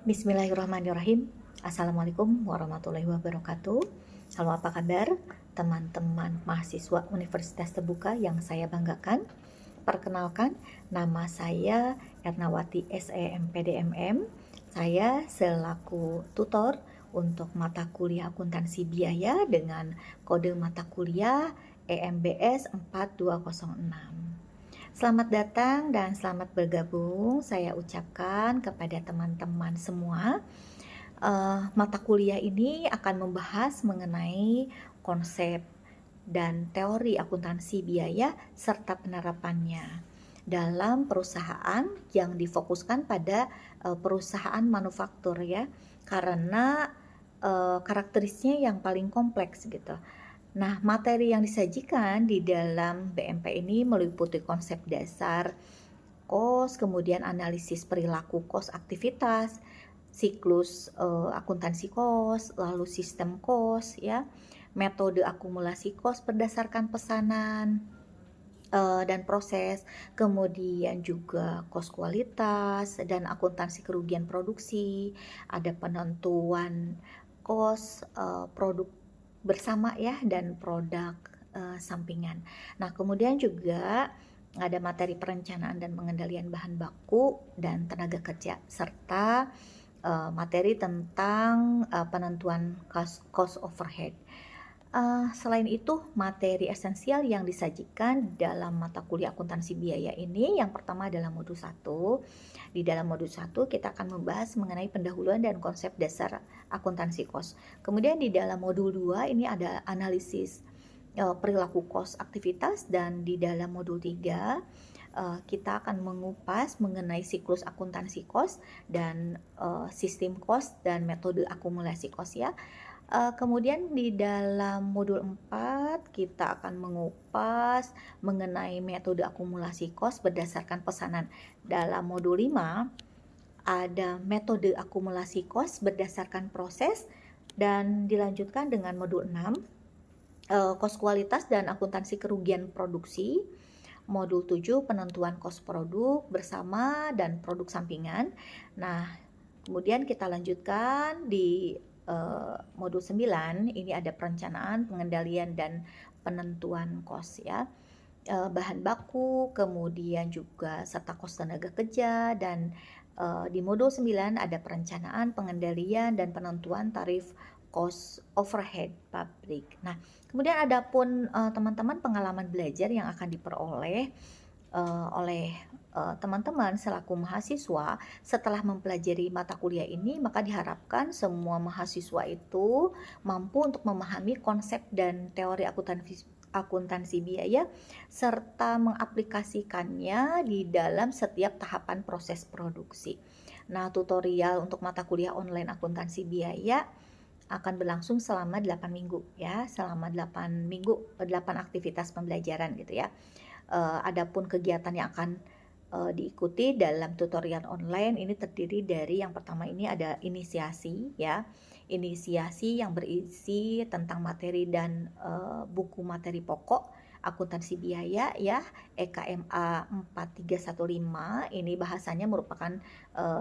Bismillahirrahmanirrahim. Assalamualaikum warahmatullahi wabarakatuh. Halo, apa kabar teman-teman mahasiswa Universitas Terbuka yang saya banggakan? Perkenalkan, nama saya Ernawati SEMPDMM. Saya selaku tutor untuk mata kuliah akuntansi biaya dengan kode mata kuliah EMBS 4206. Selamat datang dan selamat bergabung saya ucapkan kepada teman-teman semua. Mata kuliah ini akan membahas mengenai konsep dan teori akuntansi biaya serta penerapannya dalam perusahaan yang difokuskan pada perusahaan manufaktur ya, karena karakteristiknya yang paling kompleks gitu. Nah, materi yang disajikan di dalam BMP ini meliputi konsep dasar kos, kemudian analisis perilaku kos aktivitas, siklus akuntansi kos, lalu sistem kos ya, metode akumulasi kos berdasarkan pesanan dan proses, kemudian juga kos kualitas dan akuntansi kerugian produksi, ada penentuan kos produk bersama ya dan produk sampingan. Nah, kemudian juga ada materi perencanaan dan pengendalian bahan baku dan tenaga kerja serta materi tentang penentuan cost overhead. Selain itu, materi esensial yang disajikan dalam mata kuliah akuntansi biaya ini yang pertama adalah modul 1. Di dalam modul 1 kita akan membahas mengenai pendahuluan dan konsep dasar akuntansi kos. Kemudian di dalam modul 2 ini ada analisis perilaku kos aktivitas, dan di dalam modul 3 kita akan mengupas mengenai siklus akuntansi kos dan sistem kos dan metode akumulasi kos ya. Kemudian di dalam modul 4 kita akan mengupas mengenai metode akumulasi kos berdasarkan pesanan. Dalam modul 5 ada metode akumulasi kos berdasarkan proses, dan dilanjutkan dengan modul 6 kos kualitas dan akuntansi kerugian produksi. Modul 7 penentuan kos produk bersama dan produk sampingan. Nah, kemudian kita lanjutkan di modul 9, ini ada perencanaan, pengendalian dan penentuan kos ya. Bahan baku, kemudian juga serta kos tenaga kerja, dan di modul 9 ada perencanaan, pengendalian dan penentuan tarif cost overhead pabrik. Nah, kemudian ada pun teman-teman pengalaman belajar yang akan diperoleh oleh teman-teman selaku mahasiswa setelah mempelajari mata kuliah ini, maka diharapkan semua mahasiswa itu mampu untuk memahami konsep dan teori akuntansi biaya serta mengaplikasikannya di dalam setiap tahapan proses produksi. Nah, tutorial untuk mata kuliah online akuntansi biaya akan berlangsung selama 8 minggu ya, selama 8 minggu, 8 aktivitas pembelajaran gitu ya. Adapun kegiatan yang akan diikuti dalam tutorial online ini terdiri dari yang pertama ini ada inisiasi ya. Inisiasi yang berisi tentang materi dan buku materi pokok akuntansi biaya ya, EKMA 4315. Ini bahasanya merupakan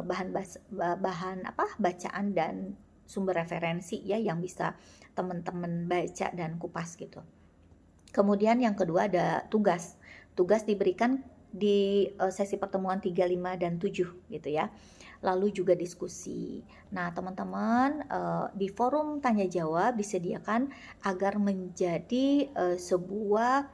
bahan bacaan dan sumber referensi ya yang bisa teman-teman baca dan kupas gitu. Kemudian yang kedua ada tugas. Tugas diberikan di sesi pertemuan 3, 5, dan 7 gitu ya. Lalu juga diskusi. Nah, teman-teman di forum tanya jawab disediakan agar menjadi sebuah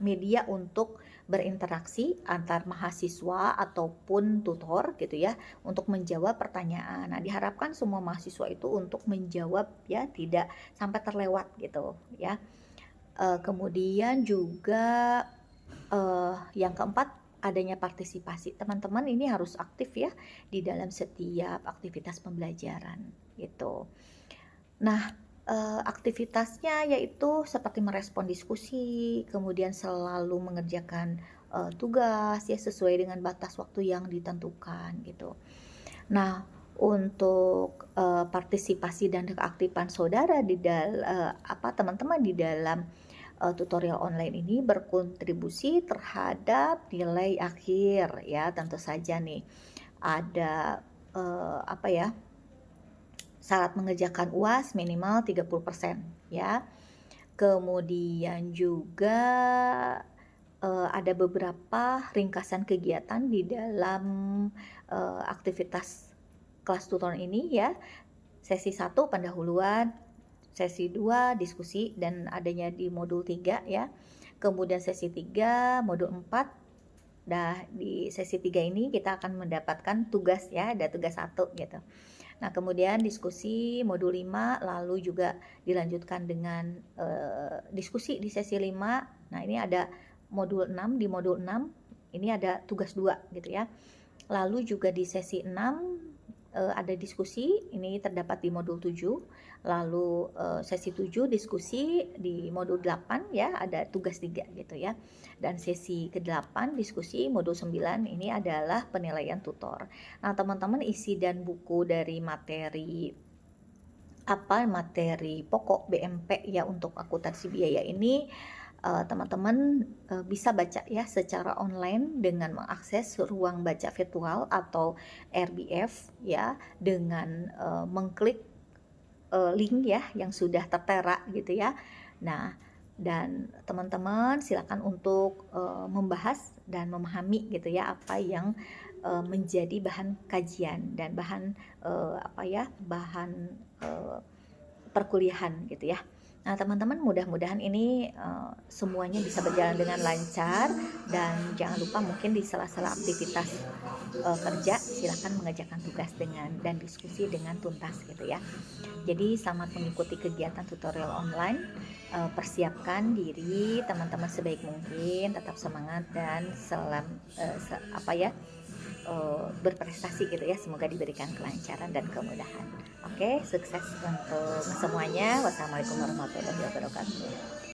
media untuk berinteraksi antar mahasiswa ataupun tutor gitu ya, untuk menjawab pertanyaan. Nah, diharapkan semua mahasiswa itu untuk menjawab ya, tidak sampai terlewat gitu ya. Kemudian juga yang keempat adanya partisipasi. Teman-teman ini harus aktif ya di dalam setiap aktivitas pembelajaran gitu. Nah, aktivitasnya yaitu seperti merespon diskusi, kemudian selalu mengerjakan tugas ya sesuai dengan batas waktu yang ditentukan gitu. Nah, untuk partisipasi dan keaktifan saudara di teman-teman di dalam tutorial online ini berkontribusi terhadap nilai akhir ya. Tentu saja nih ada apa ya, syarat mengerjakan UAS minimal 30% ya. Kemudian juga ada beberapa ringkasan kegiatan di dalam aktivitas kelas tutoran ini ya. Sesi 1 pendahuluan, sesi 2 diskusi dan adanya di modul 3 ya. Kemudian sesi 3, modul 4. Nah, di sesi 3 ini kita akan mendapatkan tugas ya, ada tugas 1 gitu. Nah, kemudian diskusi modul 5, lalu juga dilanjutkan dengan diskusi di sesi 5. Nah, ini ada modul 6, di modul 6 ini ada tugas 2 gitu ya. Lalu juga di sesi 6 ada diskusi, ini terdapat di modul 7. Lalu sesi 7 diskusi di modul 8 ya, ada tugas 3 gitu ya. Dan sesi ke-8 diskusi modul 9 ini adalah penilaian tutor. Nah, teman-teman isi dan buku dari materi pokok BMP ya untuk akuntansi biaya ini teman-teman bisa baca ya secara online dengan mengakses ruang baca virtual atau RBF ya, dengan mengklik link ya yang sudah tertera gitu ya. Nah, dan teman-teman silakan untuk membahas dan memahami gitu ya apa yang menjadi bahan kajian dan bahan perkuliahan gitu ya. Nah, teman-teman mudah-mudahan ini semuanya bisa berjalan dengan lancar, dan jangan lupa mungkin di sela-sela aktivitas kerja silakan mengerjakan tugas dan diskusi dengan tuntas gitu ya. Jadi selamat mengikuti kegiatan tutorial online. Persiapkan diri teman-teman sebaik mungkin, tetap semangat dan berprestasi gitu ya. Semoga diberikan kelancaran dan kemudahan. Oke, sukses untuk semuanya. Wassalamualaikum warahmatullahi wabarakatuh.